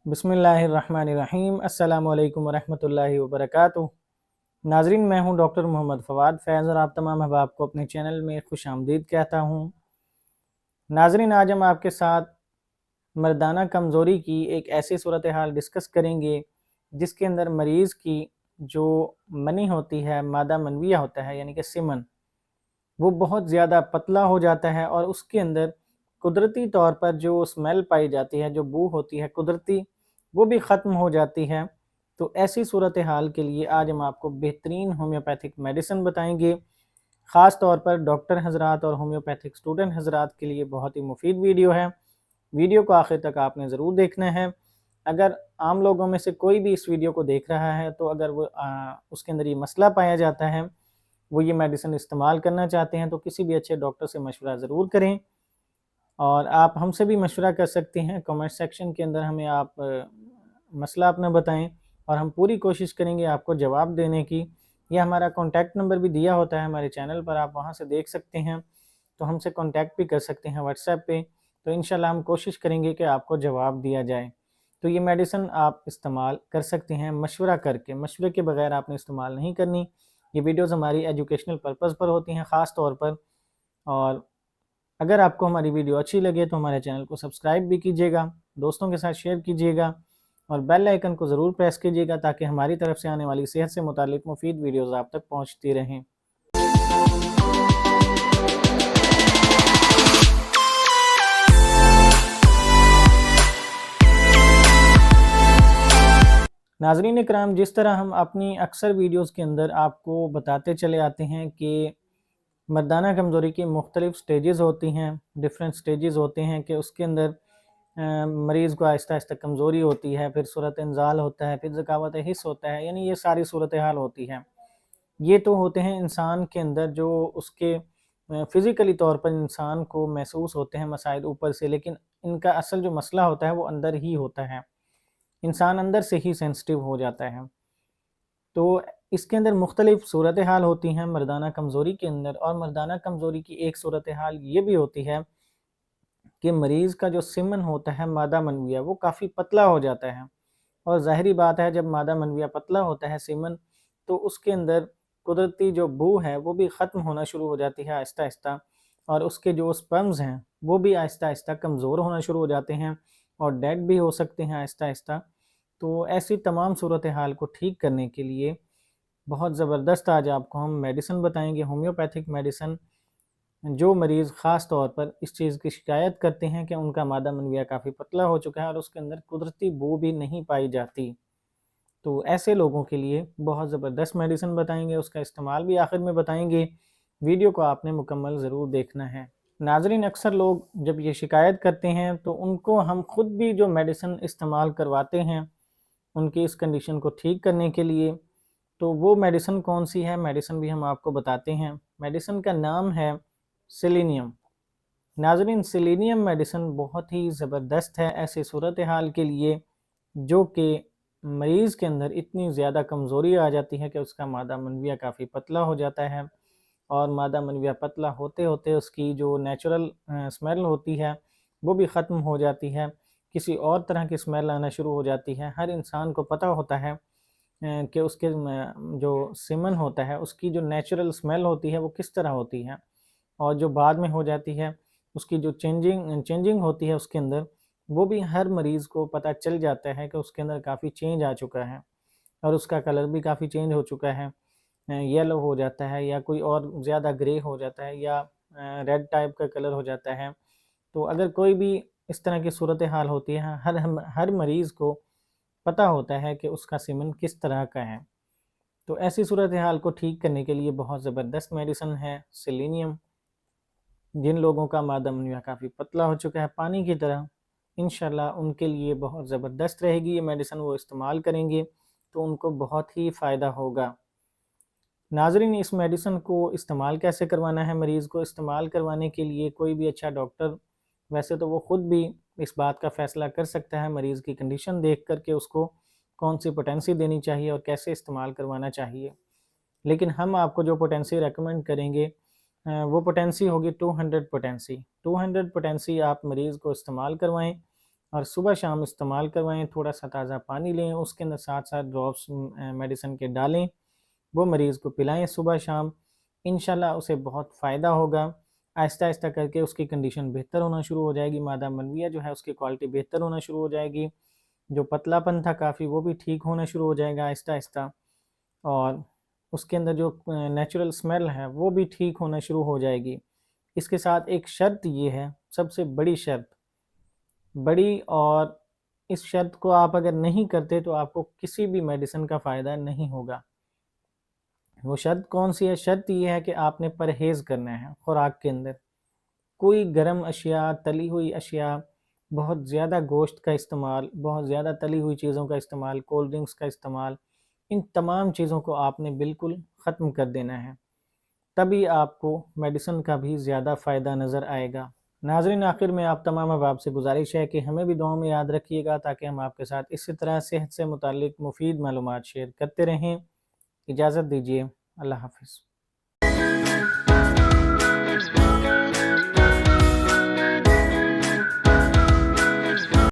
बिस्मिल्लाहिर्रहमानिर्रहीम। अस्सलामु अलैकुम वरहमतुल्लाहि वबरकातुहू। नाजरीन, मैं हूं डॉक्टर मोहम्मद फवाद फैज़ और आप तमाम अहबाब को अपने चैनल में खुश आमदीद कहता हूं। नाजरीन, आज हम आपके साथ मर्दाना कमज़ोरी की एक ऐसी सूरत हाल डिस्कस करेंगे जिसके अंदर मरीज़ की जो मनी होती है, मादा मनविया होता है यानी कि सीमन, वो बहुत ज़्यादा पतला हो जाता है और उसके अंदर कुदरती तौर पर जो स्मेल पाई जाती है, जो बू होती है कुदरती, वो भी ख़त्म हो जाती है। तो ऐसी सूरत हाल के लिए आज हम आपको बेहतरीन होम्योपैथिक मेडिसिन बताएंगे। ख़ास तौर पर डॉक्टर हज़रात और होम्योपैथिक स्टूडेंट हज़रात के लिए बहुत ही मुफीद वीडियो है। वीडियो को आखिर तक आपने ज़रूर देखना है। अगर आम लोगों में से कोई भी इस वीडियो को देख रहा है तो अगर वो उसके अंदर ये मसला पाया जाता है, वो ये मेडिसिन इस्तेमाल करना चाहते हैं, तो किसी भी अच्छे डॉक्टर से मशवरा ज़रूर करें। और आप हमसे भी मशवरा कर सकते हैं, कमेंट सेक्शन के अंदर हमें आप मसला अपना बताएं और हम पूरी कोशिश करेंगे आपको जवाब देने की। यह हमारा कॉन्टैक्ट नंबर भी दिया होता है हमारे चैनल पर, आप वहां से देख सकते हैं, तो हमसे कॉन्टैक्ट भी कर सकते हैं व्हाट्सएप पे। तो इंशाल्लाह हम कोशिश करेंगे कि आपको जवाब दिया जाए। तो ये मेडिसिन आप इस्तेमाल कर सकते हैं मशवरा करके, मशवरे के बगैर आपने इस्तेमाल नहीं करनी। ये वीडियोज़ हमारी एजुकेशनल पर्पज़ पर होती हैं ख़ास तौर पर। और अगर आपको हमारी वीडियो अच्छी लगे तो हमारे चैनल को सब्सक्राइब भी कीजिएगा, दोस्तों के साथ शेयर कीजिएगा और बेल आइकन को ज़रूर प्रेस कीजिएगा ताकि हमारी तरफ से आने वाली सेहत से मुतालिक मुफीद वीडियोज़ आप तक पहुँचती रहें। नाज़रीन इकराम, जिस तरह हम अपनी अक्सर वीडियोज़ के अंदर आपको बताते चले आते हैं कि मर्दाना कमज़ोरी की मुख्तलिफ़ स्टेजेस होती हैं, डिफरेंट स्टेजेस होते हैं कि उसके अंदर मरीज़ को आहिस्ता आहिस्ता कमज़ोरी होती है, फिर सूरत इंज़ाल होता है, फिर ज़कावत हिस्स होता है, यानी ये सारी सूरत हाल होती है। ये तो होते हैं इंसान के अंदर जो उसके फ़िज़िकली तौर पर इंसान को महसूस होते हैं मसाइल ऊपर से, लेकिन इनका असल जो मसला होता है वो अंदर ही होता है। इंसान अंदर से ही सेंसिटिव हो जाता है। तो इसके अंदर मुख्तलिफ़ सूरत हाल होती हैं मर्दाना कमज़ोरी के अंदर, और मर्दाना कमज़ोरी की एक सूरत हाल ये भी होती है कि मरीज़ का जो सिमन होता है, मादा मनविया, वो काफ़ी पतला हो जाता है। और ज़ाहिरी बात है, जब मादा मनविया पतला होता है सीमन, तो उसके अंदर कुदरती जो बू है वो भी ख़त्म होना शुरू हो जाती है आहिस्ता आहिस्ता, और उसके जो स्पर्म्स हैं वो भी आहिस्ता आहिस्ता कमज़ोर होना शुरू हो जाते हैं और डेड भी हो सकते हैं आहिस्ता आहिस्ता। तो ऐसी तमाम सूरत हाल को ठीक करने के लिए बहुत ज़बरदस्त आज आपको हम मेडिसिन बताएंगे, होम्योपैथिक मेडिसिन, जो मरीज़ ख़ास तौर पर इस चीज़ की शिकायत करते हैं कि उनका मादा मनविया काफ़ी पतला हो चुका है और उसके अंदर कुदरती बू भी नहीं पाई जाती। तो ऐसे लोगों के लिए बहुत ज़बरदस्त मेडिसिन बताएंगे, उसका इस्तेमाल भी आखिर में बताएंगे। वीडियो को आपने मुकम्मल ज़रूर देखना है। नाज़रीन, अक्सर लोग जब ये शिकायत करते हैं तो उनको हम ख़ुद भी जो मेडिसिन इस्तेमाल करवाते हैं उनकी इस कंडीशन को ठीक करने के लिए, तो वो मेडिसिन कौन सी है, मेडिसिन भी हम आपको बताते हैं। मेडिसिन का नाम है सेलेनियम। नाज़रीन, सेलेनियम मेडिसिन बहुत ही ज़बरदस्त है ऐसी सूरत हाल के लिए जो कि मरीज़ के अंदर इतनी ज़्यादा कमज़ोरी आ जाती है कि उसका मादा मनविया काफ़ी पतला हो जाता है, और मादा मनविया पतला होते होते उसकी जो नेचुरल स्मेल होती है वो भी ख़त्म हो जाती है, किसी और तरह की स्मेल आना शुरू हो जाती है। हर इंसान को पता होता है कि उसके जो सीमन होता है उसकी जो नेचुरल स्मेल होती है वो किस तरह होती है, और जो बाद में हो जाती है उसकी जो चेंजिंग होती है उसके अंदर, वो भी हर मरीज़ को पता चल जाता है कि उसके अंदर काफ़ी चेंज आ चुका है और उसका कलर भी काफ़ी चेंज हो चुका है, येलो हो जाता है या कोई और ज़्यादा ग्रे हो जाता है या रेड टाइप का कलर हो जाता है। तो अगर कोई भी इस तरह की सूरत हाल होती है, हर मरीज़ को पता होता है कि उसका सीमन किस तरह का है। तो ऐसी सूरत हाल को ठीक करने के लिए बहुत ज़बरदस्त मेडिसिन है सेलेनियम। जिन लोगों का मादा मनविया काफ़ी पतला हो चुका है पानी की तरह, इंशाल्लाह उनके लिए बहुत ज़बरदस्त रहेगी ये मेडिसिन, वो इस्तेमाल करेंगे तो उनको बहुत ही फ़ायदा होगा। नाज़रीन, इस मेडिसिन को इस्तेमाल कैसे करवाना है मरीज़ को, इस्तेमाल करवाने के लिए कोई भी अच्छा डॉक्टर, वैसे तो वो ख़ुद भी इस बात का फ़ैसला कर सकता है मरीज़ की कंडीशन देख कर के उसको कौन सी पोटेंसी देनी चाहिए और कैसे इस्तेमाल करवाना चाहिए, लेकिन हम आपको जो पोटेंसी रेकमेंड करेंगे वो पोटेंसी होगी 200 पोटेंसी। 200 पोटेंसी आप मरीज़ को इस्तेमाल करवाएं اور صبح شام استعمال کروائیں. تھوڑا سا تازہ پانی لیں، اس کے اندر 7 ڈراپس میڈیسن کے ڈالیں، وہ مریض کو پلائیں صبح شام. انشاءاللہ اسے بہت فائدہ ہوگا. آہستہ آہستہ کر کے اس کی کنڈیشن بہتر ہونا شروع ہو جائے گی، مادہ منویہ جو ہے اس کی کوالٹی بہتر ہونا شروع ہو جائے گی. جو پتلا پن تھا کافی وہ بھی ٹھیک ہونا شروع ہو جائے گا آہستہ آہستہ، اور اس کے اندر جو نیچرل سمیل ہے وہ بھی ٹھیک ہونا شروع ہو جائے گی. اس کے ساتھ ایک شرط یہ ہے، سب سے بڑی شرط، اور اس شرط کو آپ اگر نہیں کرتے تو آپ کو کسی بھی میڈیسن کا فائدہ نہیں ہوگا. وہ شرط کون سی ہے؟ شرط یہ ہے کہ آپ نے پرہیز کرنا ہے خوراک کے اندر. کوئی گرم اشیاء، تلی ہوئی اشیاء، بہت زیادہ گوشت کا استعمال، بہت زیادہ تلی ہوئی چیزوں کا استعمال، کولڈ ڈرنکس کا استعمال، ان تمام چیزوں کو آپ نے بالکل ختم کر دینا ہے. تبھی آپ کو میڈیسن کا بھی زیادہ فائدہ نظر آئے گا. ناظرین، آخر میں آپ تمام احباب سے گزارش ہے کہ ہمیں بھی دعاؤں میں یاد رکھیے گا تاکہ ہم آپ کے ساتھ اسی طرح صحت سے متعلق مفید معلومات شیئر کرتے رہیں. اجازت دیجیے، اللہ حافظ.